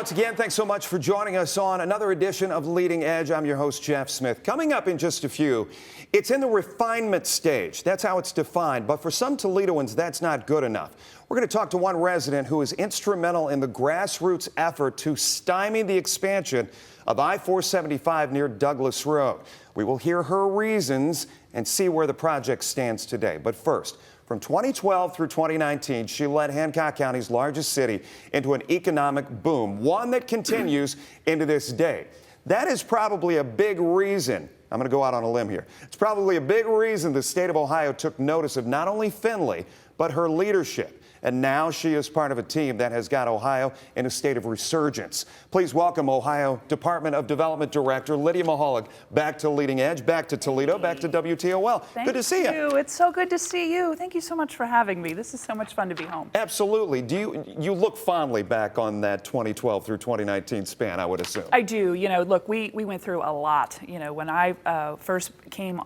once again, thanks so much for joining us on another edition of Leading Edge. I'm your host, Jeff Smith. Coming up in just a few, it's in the refinement stage. That's how it's defined. But for some Toledoans, that's not good enough. We're going to talk to one resident who is instrumental in the grassroots effort to stymie the expansion of I-475 near Douglas Road. We will hear her reasons and see where the project stands today. But first, from 2012 through 2019, she led Hancock County's largest city into an economic boom, one that continues into this day. That is probably a big reason. I'm going to go out on a limb here. It's probably a big reason the state of Ohio took notice of not only Findlay, but her leadership. And now she is part of a team that has got Ohio in a state of resurgence. Please welcome Ohio Department of Development Director Lydia Mihilak back to Leading Edge, back to Toledo, back to WTOL. Good to see you. It's so good to see you. Thank you so much for having me. This is so much fun to be home. Absolutely. Do you look fondly back on that 2012 through 2019 span, I would assume? I do. You know, look, we went through a lot. You know, when I first came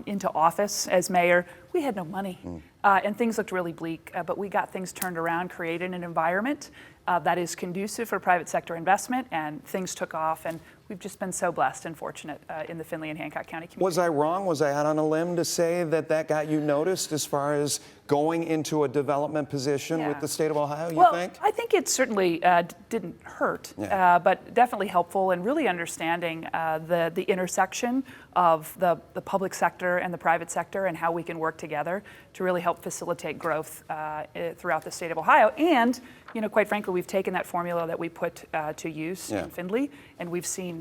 into office as mayor, we had no money. And things looked really bleak, but we got things turned around, created an environment that is conducive for private sector investment, and things took off, and we've just been so blessed and fortunate in the Findlay and Hancock County community. Was I wrong? Was I out on a limb to say that that got you noticed as far as going into a development position with the state of Ohio, you think? I think it certainly didn't hurt, but definitely helpful in really understanding the intersection of the public sector and the private sector and how we can work together to really help facilitate growth throughout the state of Ohio. And, you know, quite frankly, we've taken that formula that we put to use in Findlay, and we've seen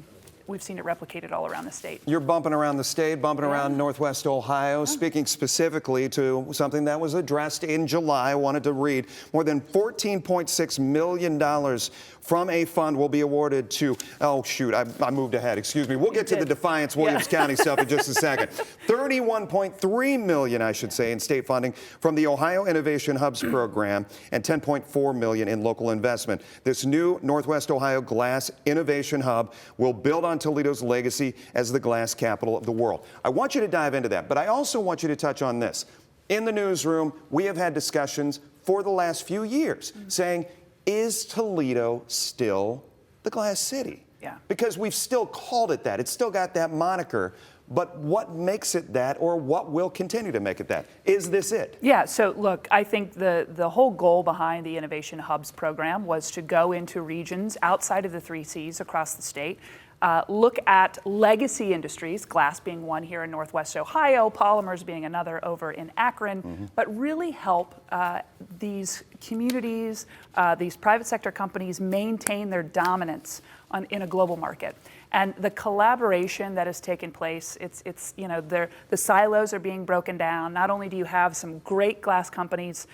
it replicated all around the state. You're bumping around the state, bumping around Northwest Ohio, speaking specifically to something that was addressed in July. I wanted to read more than $14.6 million from a fund will be awarded to, oh shoot, I moved ahead, excuse me. We'll get to the Defiance Williams County stuff in just a second. $31.3 million, I should say, in state funding from the Ohio Innovation Hubs program and $10.4 million in local investment. This new Northwest Ohio Glass Innovation Hub will build on Toledo's legacy as the glass capital of the world. I want you to dive into that, but I also want you to touch on this. In the newsroom, we have had discussions for the last few years saying, is Toledo still the glass city? Yeah. Because we've still called it that. It's still got that moniker. But what makes it that, or what will continue to make it that? Is this it? Yeah, so look, I think the whole goal behind the Innovation Hubs program was to go into regions outside of the 3 Cs across the state, look at legacy industries, glass being one here in Northwest Ohio, polymers being another over in Akron, but really help these communities, these private sector companies maintain their dominance in a global market. And the collaboration that has taken place, it's you know, the silos are being broken down. Not only do you have some great glass companies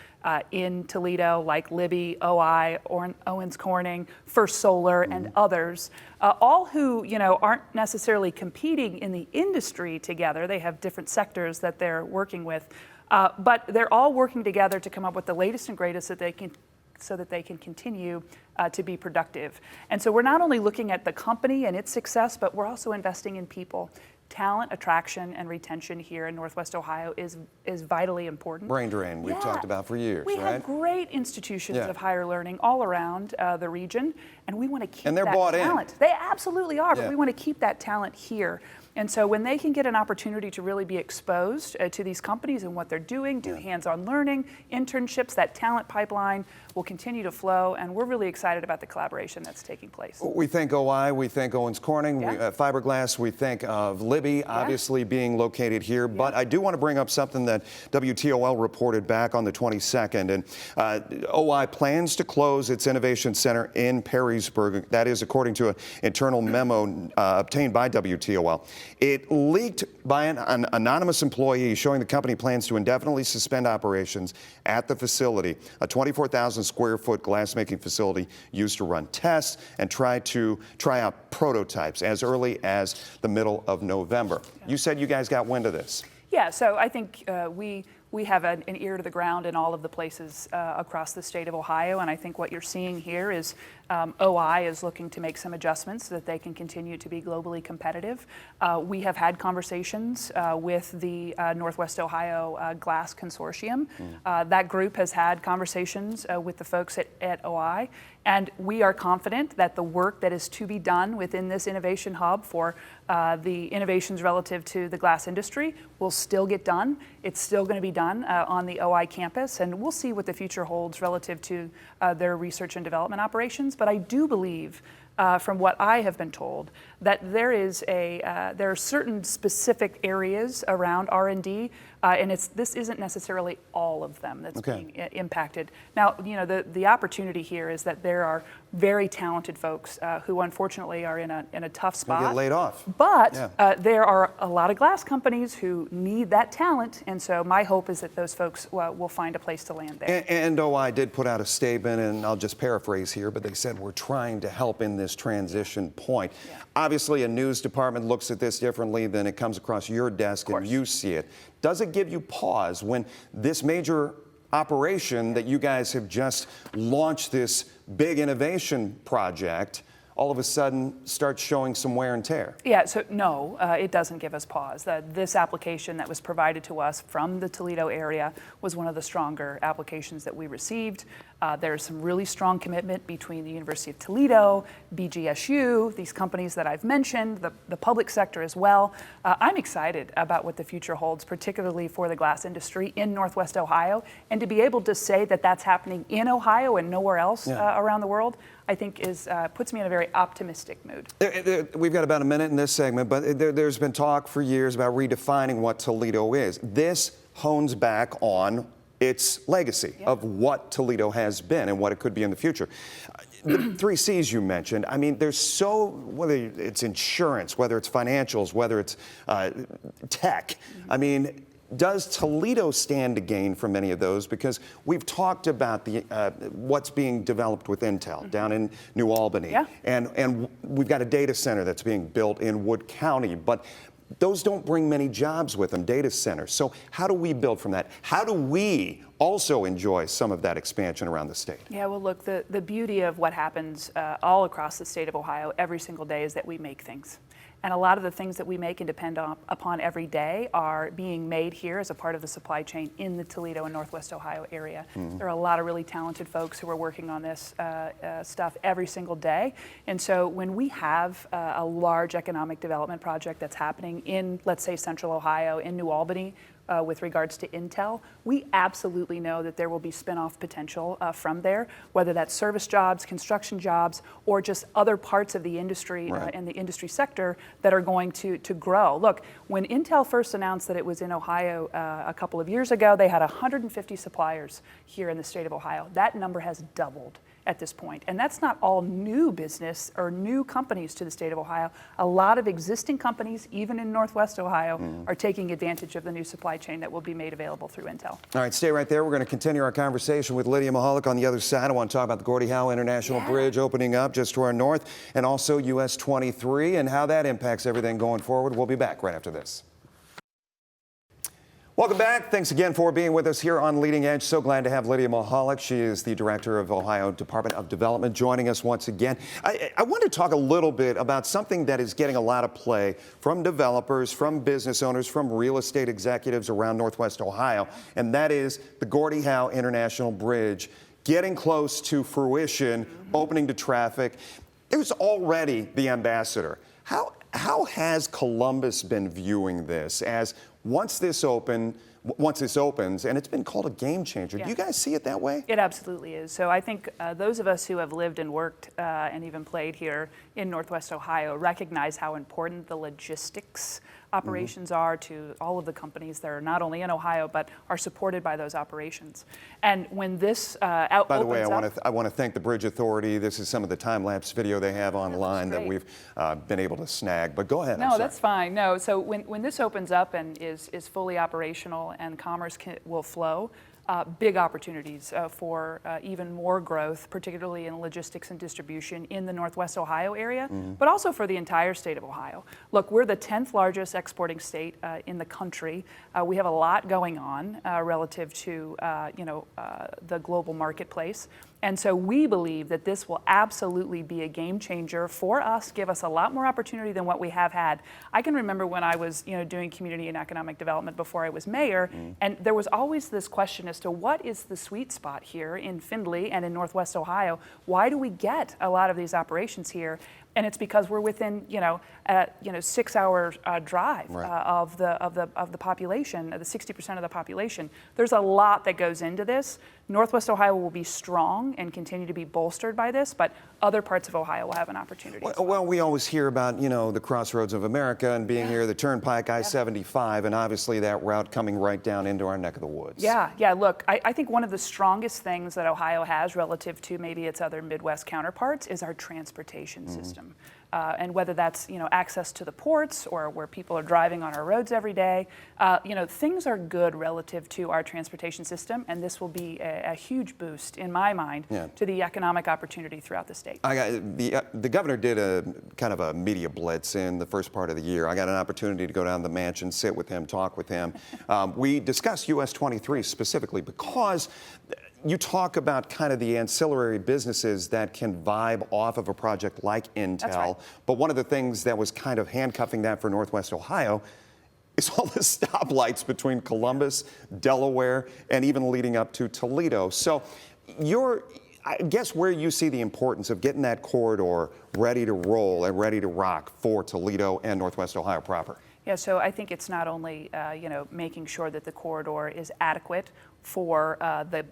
in Toledo like Libby, OI, Owens Corning, First Solar, and others, all who, you know, aren't necessarily competing in the industry together. They have different sectors that they're working with, but they're all working together to come up with the latest and greatest that they can, so that they can continue to be productive. And so we're not only looking at the company and its success, but we're also investing in people. Talent, attraction, and retention here in Northwest Ohio is vitally important. Brain drain, we've talked about for years, we right? We have great institutions of higher learning all around the region, and we want to keep and they're that bought talent. In. They absolutely are, but we want to keep that talent here. And so when they can get an opportunity to really be exposed to these companies and what they're doing, do hands-on learning, internships, that talent pipeline will continue to flow, and we're really excited about the collaboration that's taking place. We think OI, we think Owens Corning, fiberglass, we think of Libby, obviously being located here, but I do want to bring up something that WTOL reported back on the 22nd, and OI plans to close its innovation center in Perrysburg. That is according to an internal memo obtained by WTOL. It leaked by an anonymous employee showing the company plans to indefinitely suspend operations at the facility, a 24,000 square foot glass-making facility used to run tests and try out prototypes as early as the middle of November. You said you guys got wind of this. Yeah, so I think we have an ear to the ground in all of the places across the state of Ohio, and I think what you're seeing here is OI is looking to make some adjustments so that they can continue to be globally competitive. We have had conversations with the Northwest Ohio Glass Consortium. That group has had conversations with the folks at OI, and we are confident that the work that is to be done within this innovation hub for the innovations relative to the glass industry will still get done. It's still going to be done on the OI campus, and we'll see what the future holds relative to their research and development operations. But I do believe, from what I have been told, that there are certain specific areas around R&D, and this isn't necessarily all of them that's being impacted. Now, you know, the opportunity here is that there are very talented folks who unfortunately are in a tough spot. They get laid off. But there are a lot of glass companies who need that talent, and so my hope is that those folks will find a place to land there. And OI did put out a statement, and I'll just paraphrase here, but they said we're trying to help in this transition point. Yeah. Obviously, a news department looks at this differently than it comes across your desk and you see it. Does it give you pause when this major operation that you guys have just launched, this big innovation project, all of a sudden starts showing some wear and tear? Yeah, so no, it doesn't give us pause. This application that was provided to us from the Toledo area was one of the stronger applications that we received. There's some really strong commitment between the University of Toledo, BGSU, these companies that I've mentioned, the public sector as well. I'm excited about what the future holds, particularly for the glass industry in Northwest Ohio. And to be able to say that that's happening in Ohio and nowhere else around the world, I think puts me in a very optimistic mood. We've got about a minute in this segment, but there's been talk for years about redefining what Toledo is. This hones back on its legacy of what Toledo has been and what it could be in the future. The 3 C's you mentioned, I mean, there's whether it's insurance, whether it's financials, whether it's tech, I mean, does Toledo stand to gain from any of those? Because we've talked about what's being developed with Intel down in New Albany, and we've got a data center that's being built in Wood County, but those don't bring many jobs with them, data centers. So how do we build from that? How do we also enjoy some of that expansion around the state? Yeah, well, look, the beauty of what happens all across the state of Ohio every single day is that we make things. And a lot of the things that we make and depend upon every day are being made here as a part of the supply chain in the Toledo and Northwest Ohio area. There are a lot of really talented folks who are working on this stuff every single day. And so when we have a large economic development project that's happening in, let's say, Central Ohio, in New Albany, with regards to Intel, we absolutely know that there will be spin-off potential from there, whether that's service jobs, construction jobs, or just other parts of the industry and the industry sector that are going to grow. Look, when Intel first announced that it was in Ohio a couple of years ago, they had 150 suppliers here in the state of Ohio. That number has doubled at this point. And that's not all new business or new companies to the state of Ohio. A lot of existing companies, even in Northwest Ohio, are taking advantage of the new supply chain that will be made available through Intel. All right, stay right there. We're going to continue our conversation with Lydia Mihilak on the other side. I want to talk about the Gordie Howe International Bridge opening up just to our north, and also US 23 and how that impacts everything going forward. We'll be back right after this. Welcome back. Thanks again for being with us here on Leading Edge. So glad to have Lydia Mihilak. She is the director of Ohio Department of Development, joining us once again. I want to talk a little bit about something that is getting a lot of play from developers, from business owners, from real estate executives around Northwest Ohio, and that is the Gordie Howe International Bridge getting close to fruition, opening to traffic. There's already the ambassador. How has Columbus been viewing this as once this opens, and it's been called a game changer? Do you guys see it that way? It absolutely is. So I think those of us who have lived and worked and even played here in Northwest Ohio recognize how important the logistics operations are to all of the companies that are not only in Ohio but are supported by those operations. And when this By the way, I want to thank the Bridge Authority. This is some of the time-lapse video they have online that we've been able to snag. But go ahead. No, that's fine. No, so when this opens up and is fully operational and commerce will flow, big opportunities for even more growth, particularly in logistics and distribution in the Northwest Ohio area, but also for the entire state of Ohio. Look, we're the 10th largest exporting state in the country. We have a lot going on relative to the global marketplace. And so we believe that this will absolutely be a game changer for us, give us a lot more opportunity than what we have had. I can remember when I was doing community and economic development before I was mayor, and there was always this question as to what is the sweet spot here in Findlay and in Northwest Ohio? Why do we get a lot of these operations here? And it's because we're within 6 hour drive of the population, the 60% of the population. There's a lot that goes into this. Northwest Ohio will be strong and continue to be bolstered by this, but other parts of Ohio will have an opportunity. Well, we always hear about the crossroads of America and being here, the Turnpike, I-75, and obviously that route coming right down into our neck of the woods. Yeah. Look, I think one of the strongest things that Ohio has relative to maybe its other Midwest counterparts is our transportation system. And whether that's access to the ports or where people are driving on our roads every day, things are good relative to our transportation system, and this will be a huge boost in my mind to the economic opportunity throughout the state. The governor did a kind of a media blitz in the first part of the year. I got an opportunity to go down to the mansion, sit with him, talk with him. We discussed US 23 specifically because you talk about kind of the ancillary businesses that can vibe off of a project like Intel. That's right. But one of the things that was kind of handcuffing that for Northwest Ohio is all the stoplights between Columbus, Delaware, and even leading up to Toledo. So I guess where you see the importance of getting that corridor ready to roll and ready to rock for Toledo and Northwest Ohio proper. Yeah, so I think it's not only making sure that the corridor is adequate for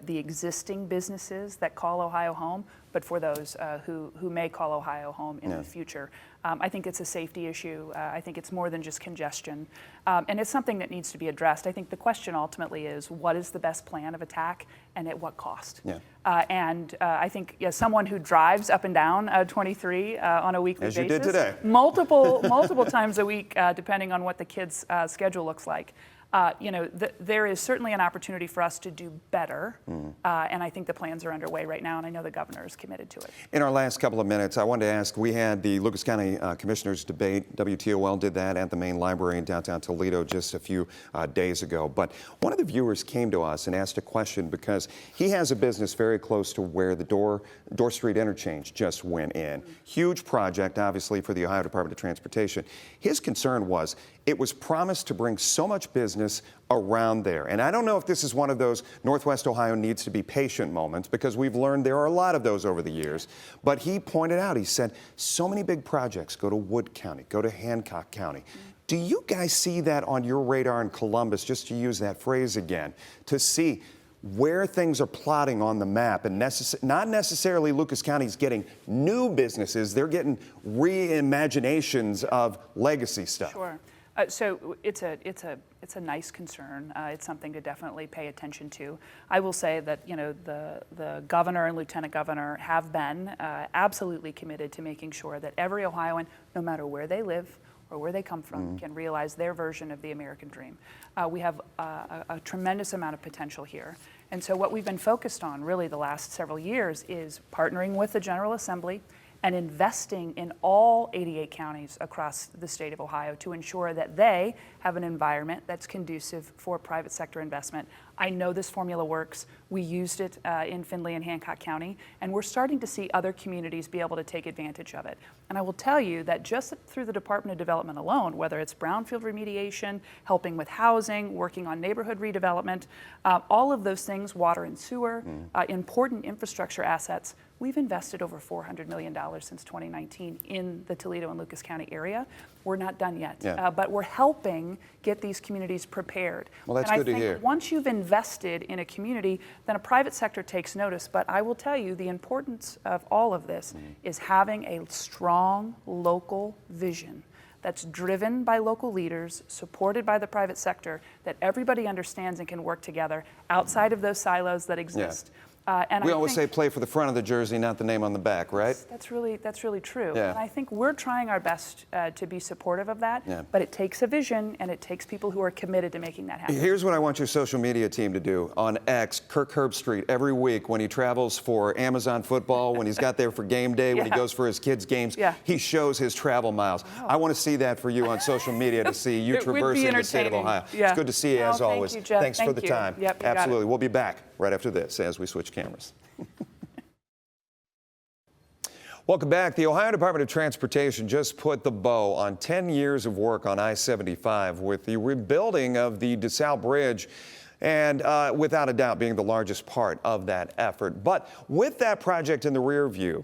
the existing businesses that call Ohio home, but for those who may call Ohio home in the future. I think it's a safety issue. I think it's more than just congestion. And it's something that needs to be addressed. I think the question ultimately is, what is the best plan of attack and at what cost? I think someone who drives up and down 23 on a weekly basis, as you did today, multiple times a week, depending on what the kids' schedule looks like. There is certainly an opportunity for us to do better, and I think the plans are underway right now, and I know the governor is committed to it. In our last couple of minutes, I wanted to ask, we had the Lucas County Commissioners debate. WTOL did that at the main library in downtown Toledo just a few days ago. But one of the viewers came to us and asked a question because he has a business very close to where the Door Street interchange just went in. Huge project, obviously, for the Ohio Department of Transportation. His concern was it was promised to bring so much business around there. And I don't know if this is one of those Northwest Ohio needs to be patient moments, because we've learned there are a lot of those over the years. But he pointed out, he said, so many big projects go to Wood County, go to Hancock County. Do you guys see that on your radar in Columbus, just to use that phrase again, to see where things are plotting on the map, and not necessarily Lucas County's getting new businesses, they're getting reimaginations of legacy stuff? Sure. So it's a nice concern. It's something to definitely pay attention to. I will say that the governor and lieutenant governor have been absolutely committed to making sure that every Ohioan, no matter where they live or where they come from, can realize their version of the American dream. We have a tremendous amount of potential here. And so what we've been focused on really the last several years is partnering with the General Assembly and investing in all 88 counties across the state of Ohio to ensure that they have an environment that's conducive for private sector investment. I know this formula works. We used it in Findlay and Hancock County, and we're starting to see other communities be able to take advantage of it. And I will tell you that just through the Department of Development alone, whether it's brownfield remediation, helping with housing, working on neighborhood redevelopment, all of those things, water and sewer, important infrastructure assets, we've invested over $400 million since 2019 in the Toledo and Lucas County area. We're not done yet, but we're helping get these communities prepared. Well, that's good to hear. Once you've invested in a community, then a private sector takes notice. But I will tell you, the importance of all of this is having a strong local vision that's driven by local leaders, supported by the private sector, that everybody understands and can work together outside of those silos that exist. And we always say play for the front of the jersey, not the name on the back, right? That's really true. And I think we're trying our best to be supportive of that, but it takes a vision and it takes people who are committed to making that happen. Here's what I want your social media team to do. On X, Kirk Herbstreit, every week when he travels for Amazon football, when he's got there for game day, when he goes for his kids' games, he shows his travel miles. I want to see that for you on social media, to see you traversing the state of Ohio. It's good to see you as always. Thank you, Jeff. Thanks for the time. Yep, absolutely. We'll be back right after this as we switch cameras. Welcome back. The Ohio Department of Transportation just put the bow on 10 years of work on I-75 with the rebuilding of the DeSalle Bridge, and without a doubt being the largest part of that effort. But with that project in the rear view,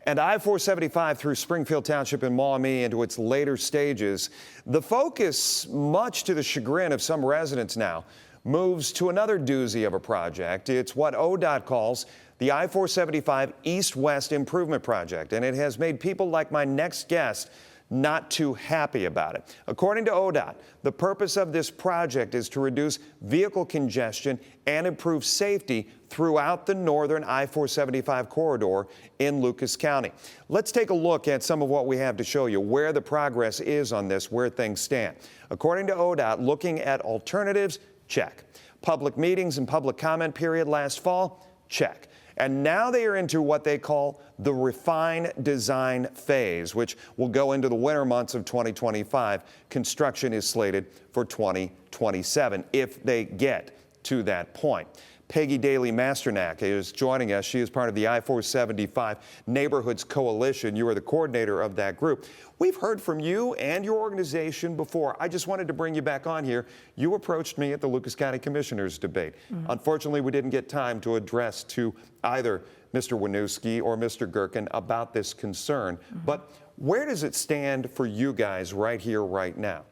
and I-475 through Springfield Township and Maumee into its later stages, the focus, much to the chagrin of some residents now, moves to another doozy of a project. It's what ODOT calls the I-475 East-West Improvement Project, and it has made people like my next guest not too happy about it. According to ODOT, the purpose of this project is to reduce vehicle congestion and improve safety throughout the northern I-475 corridor in Lucas County. Let's take a look at some of what we have to show you, where the progress is on this, where things stand. According to ODOT, looking at alternatives, check. Public meetings and public comment period last fall, check. And now they are into what they call the refine design phase, which will go into the winter months of 2025. Construction is slated for 2027 if they get to that point. Peggy Daly-Masternak is joining us. She is part of the I-475 Neighborhoods Coalition. You are the coordinator of that group. We've heard from you and your organization before. I just wanted to bring you back on here. You approached me at the Lucas County Commissioners debate. Unfortunately, we didn't get time to address to either Mr. Winooski or Mr. Gherkin about this concern. But where does it stand for you guys right here, right now?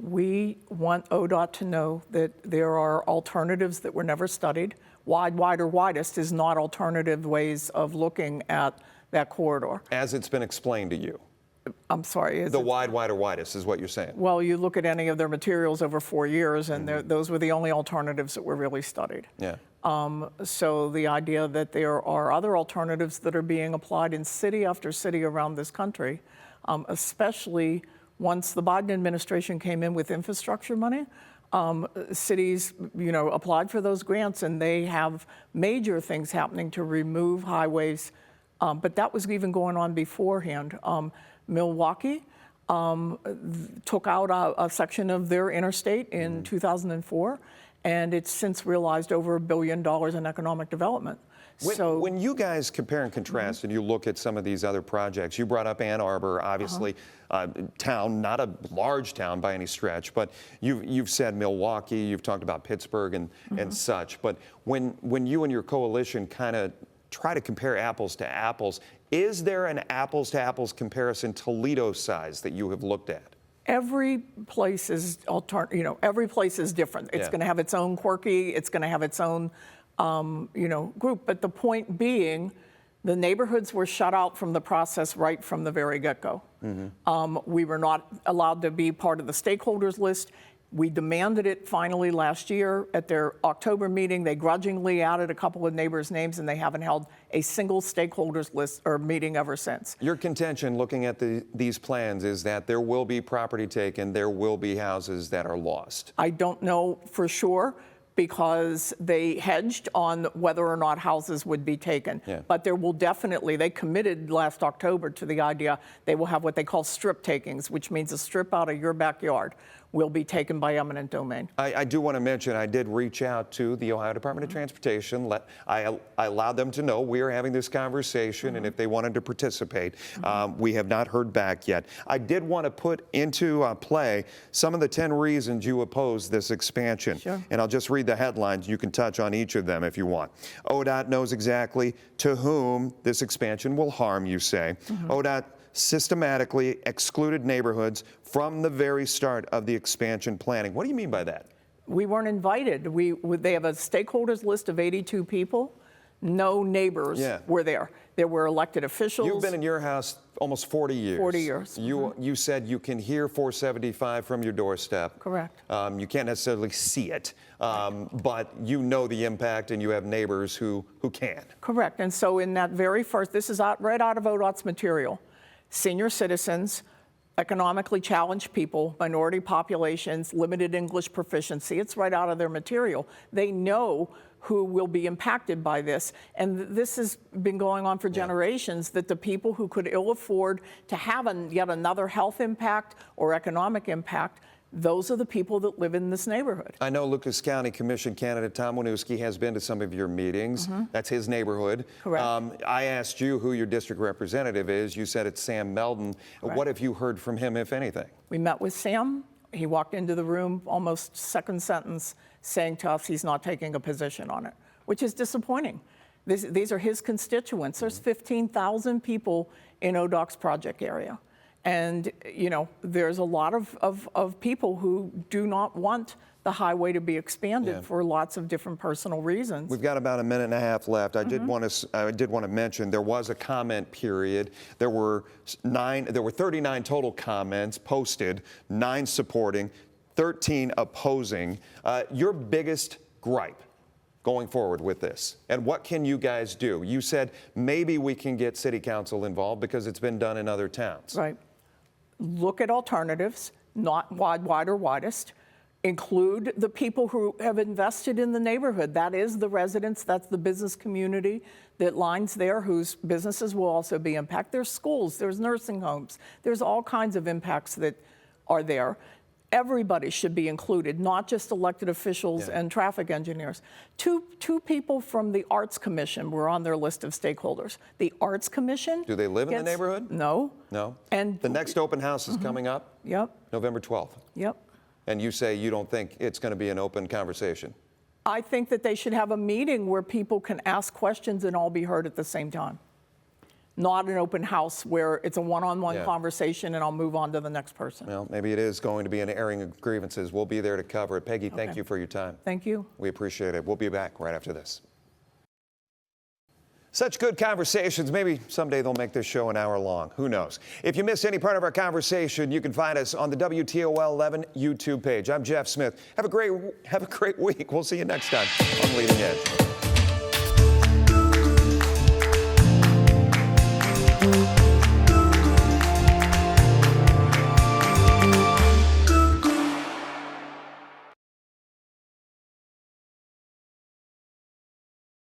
We want ODOT to know that there are alternatives that were never studied. Wide, wider, widest is not alternative ways of looking at that corridor. As it's been explained to you. I'm sorry. The wide, wider, widest is what you're saying. Well, you look at any of their materials over 4 years, and those were the only alternatives that were really studied. Yeah. So the idea that there are other alternatives that are being applied in city after city around this country, especially once the Biden administration came in with infrastructure money, cities, applied for those grants, and they have major things happening to remove highways. But that was even going on beforehand. Milwaukee took out a section of their interstate in 2004, and it's since realized over $1 billion in economic development. When you guys compare and contrast and you look at some of these other projects, you brought up Ann Arbor, obviously, town, not a large town by any stretch, but you've said Milwaukee, you've talked about Pittsburgh and such. But when you and your coalition kind of try to compare apples to apples, is there an apples to apples comparison Toledo size that you have looked at? Every place is every place is different. It's going to have its own quirky. It's going to have its own group. But the point being, the neighborhoods were shut out from the process right from the very get-go. We were not allowed to be part of the stakeholders list. We demanded it finally last year at their October meeting. They grudgingly added a couple of neighbors' names, and they haven't held a single stakeholders list or meeting ever since. Your contention, looking at these plans, is that there will be property taken, there will be houses that are lost. I don't know for sure, because they hedged on whether or not houses would be taken. But there will definitely, they committed last October to the idea they will have what they call strip takings, which means a strip out of your backyard will be taken by eminent domain. I do want to mention, I did reach out to the Ohio Department of Transportation. I allowed them to know we are having this conversation, and if they wanted to participate. We have not heard back yet. I did want to put into play some of the 10 reasons you oppose this expansion. And I'll just read the headlines. You can touch on each of them if you want. ODOT knows exactly to whom this expansion will harm, you say. ODOT systematically excluded neighborhoods from the very start of the expansion planning. What do you mean by that? We weren't invited. They have a stakeholders list of 82 people. No neighbors were there. There were elected officials. You've been in your house almost 40 years. 40 years. You said you can hear 475 from your doorstep. Correct. You can't necessarily see it, but you know the impact, and you have neighbors who can. Correct. And so in that very first, this is right out of ODOT's material, senior citizens, economically challenged people, minority populations, limited English proficiency. It's right out of their material. They know who will be impacted by this. And this has been going on for generations, that the people who could ill afford to have yet another health impact or economic impact those are the people that live in this neighborhood. I know Lucas County Commission candidate Tom Winooski has been to some of your meetings. That's his neighborhood. Correct. I asked you who your district representative is. You said it's Sam Meldon. Correct. What have you heard from him, if anything? We met with Sam. He walked into the room almost second sentence saying to us he's not taking a position on it, which is disappointing. These are his constituents. There's 15,000 people in ODOT's project area. And, you know, there's a lot of people who do not want the highway to be expanded for lots of different personal reasons. We've got about a minute and a half left. I did want to mention there was a comment period. There were 39 total comments posted, 9 supporting, 13 opposing. Your biggest gripe going forward with this, and what can you guys do? You said maybe we can get city council involved because it's been done in other towns. Right. Look at alternatives, not wide or widest. Include the people who have invested in the neighborhood. That is the residents, that's the business community that lines there, whose businesses will also be impacted. There's schools, there's nursing homes, there's all kinds of impacts that are there. Everybody should be included, not just elected officials and traffic engineers. Two people from the Arts Commission were on their list of stakeholders. The Arts Commission. Do they live in the neighborhood? No. No? And the next open house is coming up? Yep. November 12th. Yep. And you say you don't think it's going to be an open conversation? I think that they should have a meeting where people can ask questions and all be heard at the same time. Not an open house where it's a one-on-one conversation and I'll move on to the next person. Well, maybe it is going to be an airing of grievances. We'll be there to cover it. Peggy, thank you for your time. Thank you. We appreciate it. We'll be back right after this. Such good conversations. Maybe someday they'll make this show an hour long. Who knows? If you missed any part of our conversation, you can find us on the WTOL 11 YouTube page. I'm Jeff Smith. Have a great week. We'll see you next time on Leading Edge.